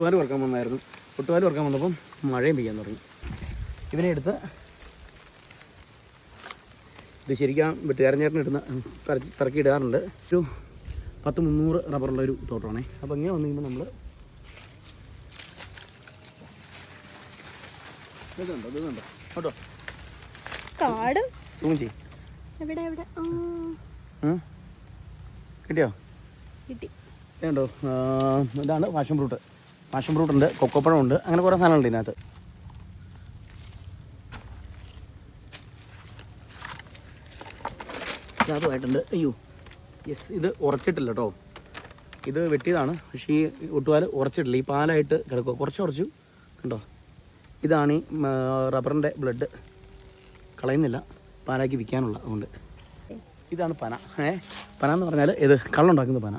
ഒട്ടുപാല് വറുക്കാൻ വന്നായിരുന്നു. ഒട്ടുപാല് വറുക്കാൻ വന്നപ്പം മഴയും പെയ്യാൻ തുടങ്ങി. ഇവനെ എടുത്ത് ഇത് ശരിക്കും വെട്ടുകാരഞ്ഞേട്ടനിടുന്ന പറക്കി ഇടാറുണ്ട്. ഒരു 100-300 റബ്ബറുള്ള ഒരു തോട്ടമാണേ. അപ്പോൾ ഇങ്ങനെ വന്നു കഴിയുമ്പോൾ നമ്മൾ ഇതുണ്ടോ കേട്ടോ കാടും സൂം ചെയ്യും. എവിടെ എവിടെ കിട്ടിയോ? കിട്ടി. ഇതുണ്ടോ? ഇതാണ് പാഷൻ ഫ്രൂട്ട്. പാഷൻ ഫ്രൂട്ട് ഉണ്ട്, കൊക്കോപ്പഴം ഉണ്ട്, അങ്ങനെ കുറേ സാധനങ്ങളുണ്ട് ഇതിനകത്ത്. അതുമായിട്ടുണ്ട്. അയ്യോ യെസ്, ഇത് ഉറച്ചിട്ടില്ല കേട്ടോ. ഇത് വെട്ടിയതാണ്, പക്ഷേ ഈ ഒട്ടുപാൽ ഉറച്ചിട്ടില്ല. ഈ പാലായിട്ട് കിടക്കുക. കുറച്ച് കണ്ടോ. ഇതാണ് ഈ റബ്ബറിൻ്റെ ബ്ലഡ്. കളയുന്നില്ല, പാലാക്കി വിൽക്കാനുള്ള. അതുകൊണ്ട് ഇതാണ് പന. പന എന്ന് പറഞ്ഞാൽ ഇത് കള്ളുണ്ടാക്കുന്ന പന.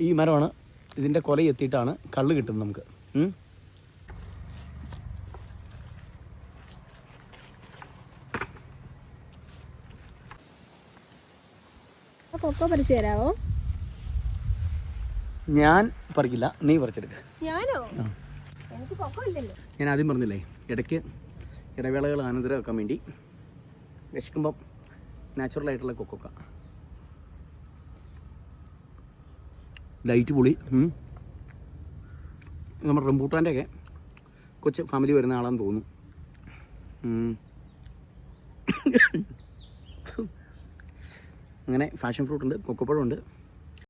ഈ മരമാണ്. ഇതിൻ്റെ കൊല എത്തിയിട്ടാണ് കള്ള് കിട്ടുന്നത് നമുക്ക്. കൊക്കോ പറിച്ചു തരാവോ? ഞാൻ പറിക്കില്ല, നീ പറിച്ചെടുക്ക. ഞാനോ? എനിക്ക് കൊക്കോ ഇല്ലല്ലോ. ഞാൻ ആദ്യം പറഞ്ഞില്ലേ, ഇടയ്ക്ക് ഇടവേളകൾ ആനന്ദരമാക്കാൻ വേണ്ടി വിശക്കുമ്പം നാച്ചുറലായിട്ടുള്ള കൊക്കൊക്ക. ലൈറ്റ് പുളി. നമ്മുടെ റംബൂട്ടാൻ്റെയൊക്കെ കൊച്ചു ഫാമിലി വരുന്ന ആളാന്ന് തോന്നുന്നു. അങ്ങനെ ഫാഷൻ ഫ്രൂട്ട് ഉണ്ട്, കൊക്കോപ്പഴം ഉണ്ട്.